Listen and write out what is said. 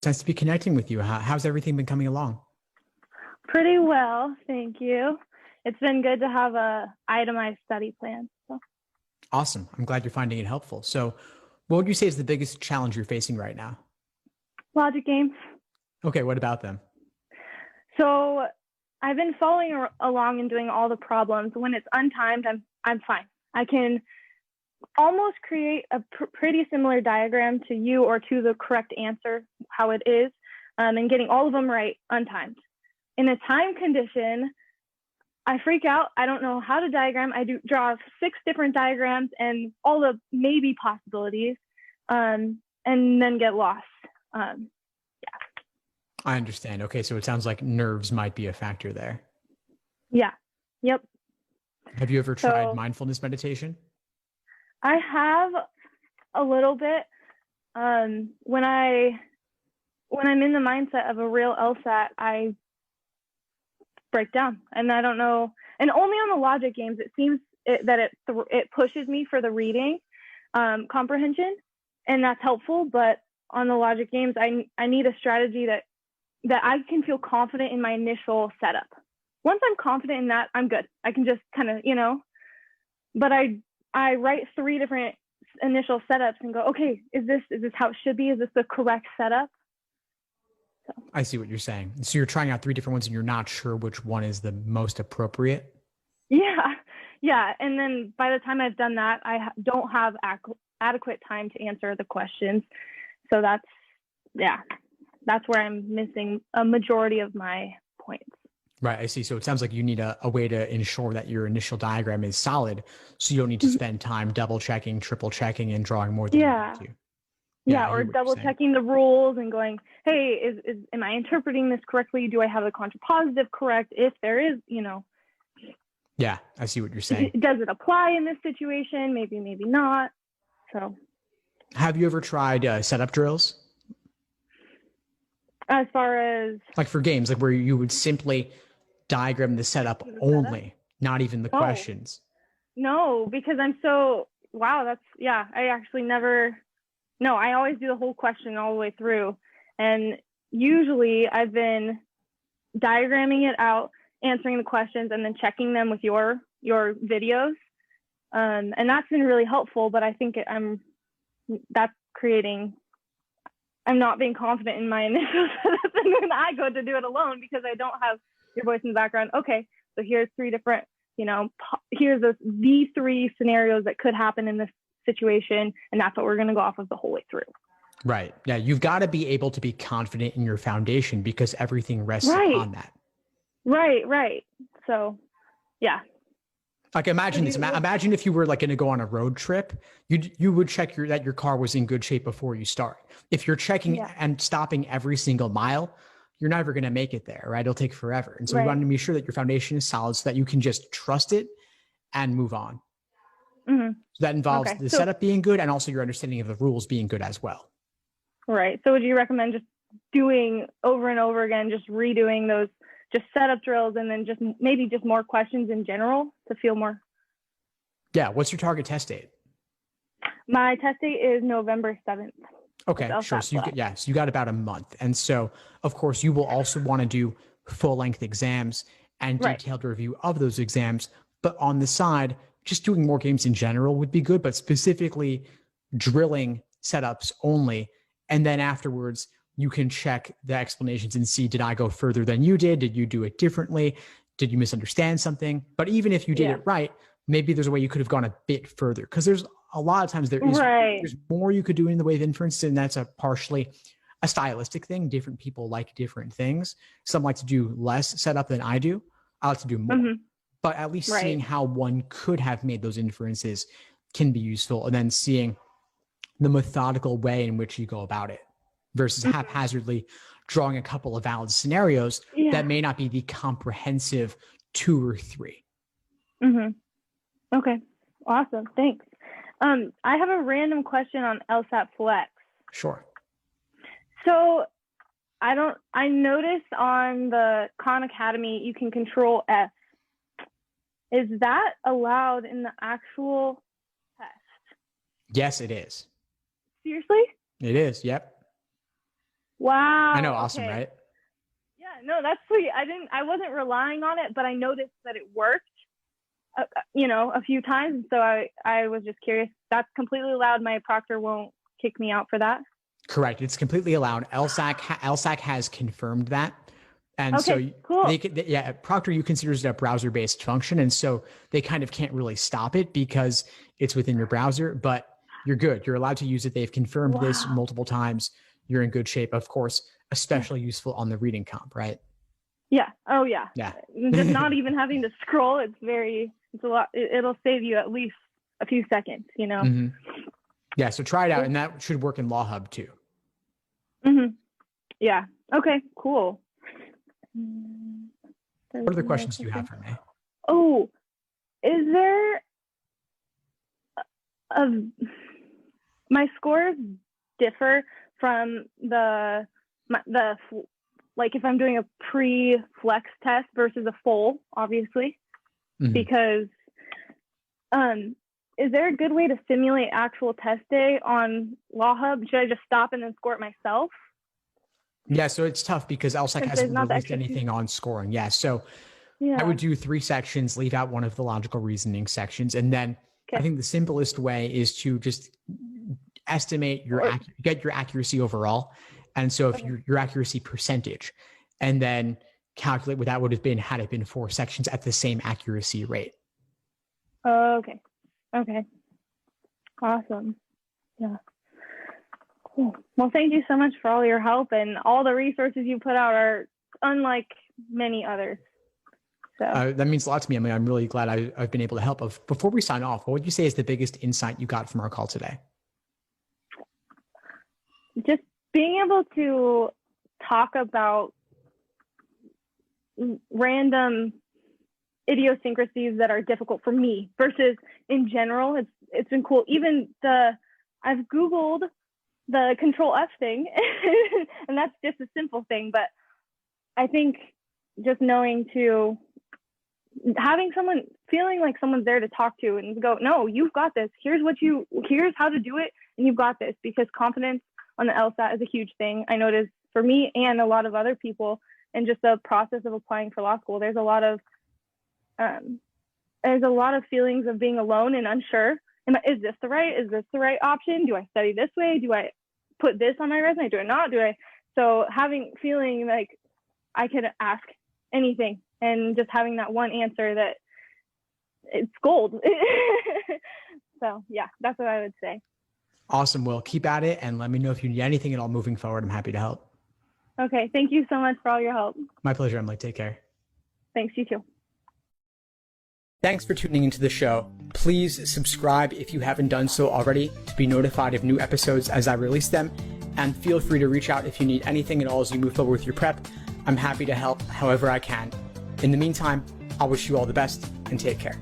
nice to be connecting with you. How's everything been coming along? Pretty well, thank you. It's been good to have a itemized study plan. So. Awesome. I'm glad you're finding it helpful. So what would you say is the biggest challenge you're facing right now? Logic games. Okay, what about them? So I've been following along and doing all the problems. When it's untimed, I'm fine. I can almost create a pretty similar diagram to you or to the correct answer, how it is, and getting all of them right untimed. In a time condition, I freak out. I don't know how to diagram. I draw 6 different diagrams and all the maybe possibilities, and then get lost. I understand. Okay, so it sounds like nerves might be a factor there. Yeah. Yep. Have you ever tried mindfulness meditation? I have a little bit. When I'm in the mindset of a real Lsat, I break down, and I don't know. And only on the logic games, it seems that it pushes me for the reading comprehension, and that's helpful. But on the logic games, I need a strategy that I can feel confident in my initial setup. Once I'm confident in that, I'm good. I can just kind of, but I write 3 different initial setups and go, okay, is this how it should be? Is this the correct setup? So. I see what you're saying. So you're trying out 3 different ones and you're not sure which one is the most appropriate? Yeah. And then by the time I've done that, I don't have adequate time to answer the questions. So that's where I'm missing a majority of my points. Right, I see. So it sounds like you need a way to ensure that your initial diagram is solid, so you don't need to spend time double checking, triple checking, and drawing more than you need to. Yeah, or double checking the rules and going, hey, am I interpreting this correctly? Do I have the contrapositive correct? If there is, Yeah, I see what you're saying. Does it apply in this situation? Maybe not. So. Have you ever tried setup drills? As far as? Like for games, like where you would simply diagram the setup only, not even the questions. No, because I actually never, I always do the whole question all the way through. And usually I've been diagramming it out, answering the questions, and then checking them with your videos. And that's been really helpful, but I think I'm not being confident in my initial setup, and then I go to do it alone because I don't have your voice in the background. Okay, so here's 3 different, here's the 3 scenarios that could happen in this situation, and that's what we're going to go off of the whole way through. Right. Yeah, you've got to be able to be confident in your foundation because everything rests on that. Right. So, yeah. Like imagine this. Imagine if you were like going to go on a road trip, you would check that your car was in good shape before you start. If you're checking and stopping every single mile, you're never going to make it there, right? It'll take forever. And so you want to be sure that your foundation is solid so that you can just trust it and move on. Mm-hmm. So that involves the setup being good and also your understanding of the rules being good as well. Right. So would you recommend just doing over and over again, just redoing those just setup drills and then just maybe just more questions in general to feel more? Yeah. What's your target test date? My test date is November 7th. Okay, sure. So you got about a month. And so, of course, you will also want to do full-length exams and detailed review of those exams. But on the side, just doing more games in general would be good, but specifically drilling setups only. And then afterwards, you can check the explanations and see, did I go further than you did? Did you do it differently? Did you misunderstand something? But even if you did it right, maybe there's a way you could have gone a bit further, because there's a lot of times there's more you could do in the way of inference, and that's partially a stylistic thing. Different people like different things. Some like to do less setup than I do. I like to do more. But at least seeing how one could have made those inferences can be useful, and then seeing the methodical way in which you go about it versus haphazardly drawing a couple of valid scenarios that may not be the comprehensive 2 or 3. Okay, awesome. Thanks. I have a random question on Lsat Flex. Sure. So I noticed on the Khan Academy, you can control F. Is that allowed in the actual test? Yes, it is. Seriously? It is. Yep. Wow. I know, awesome, okay. right? Yeah, no, that's sweet. I wasn't relying on it, but I noticed that it worked, a few times. So I was just curious. That's completely allowed. My proctor won't kick me out for that. Correct. It's completely allowed. LSAC has confirmed that. And okay, so cool. Proctor you considers it a browser-based function. And so they kind of can't really stop it because it's within your browser, but you're good. You're allowed to use it. They've confirmed this multiple times. You're in good shape, of course, especially useful on the reading comp, right? Yeah. Oh yeah. Yeah. Just not even having to scroll. It's a lot. It'll save you at least a few seconds, Mm-hmm. Yeah. So try it out. And that should work in Law Hub too. Mm-hmm. Yeah. Okay, cool. What other questions do you have for me? Oh, is there my scores differ from like if I'm doing a pre-flex test versus a full, obviously, because is there a good way to simulate actual test day on Law Hub? Should I just stop and then score it myself? Yeah, so it's tough because LSAC hasn't released anything on scoring. Yeah, so I would do 3 sections, leave out one of the logical reasoning sections, and then I think the simplest way is to just estimate get your accuracy overall. And so if your accuracy percentage, and then calculate what that would have been had it been 4 sections at the same accuracy rate. Okay. Awesome. Yeah. Cool. Well, thank you so much for all your help, and all the resources you put out are unlike many others. So that means a lot to me. I mean, I'm really glad I've been able to help. Before we sign off, what would you say is the biggest insight you got from our call today? Just being able to talk about random idiosyncrasies that are difficult for me versus in general, it's been cool. Even I've Googled the Control F thing, and that's just a simple thing, but I think just having someone, feeling like someone's there to talk to and go, no, you've got this. Here's how to do it, and you've got this, because confidence on the LSAT is a huge thing. I noticed for me and a lot of other people, and just the process of applying for law school, there's a lot of feelings of being alone and unsure. Is this the right option? Do I study this way? Do I put this on my resume? Do I not? So feeling like I could ask anything, and just having that one answer that it's gold. So yeah, that's what I would say. Awesome. Well, keep at it, and let me know if you need anything at all moving forward. I'm happy to help. Okay. Thank you so much for all your help. My pleasure, Emily. Take care. Thanks. You too. Thanks for tuning into the show. Please subscribe if you haven't done so already to be notified of new episodes as I release them. And feel free to reach out if you need anything at all as you move forward with your prep. I'm happy to help however I can. In the meantime, I'll wish you all the best and take care.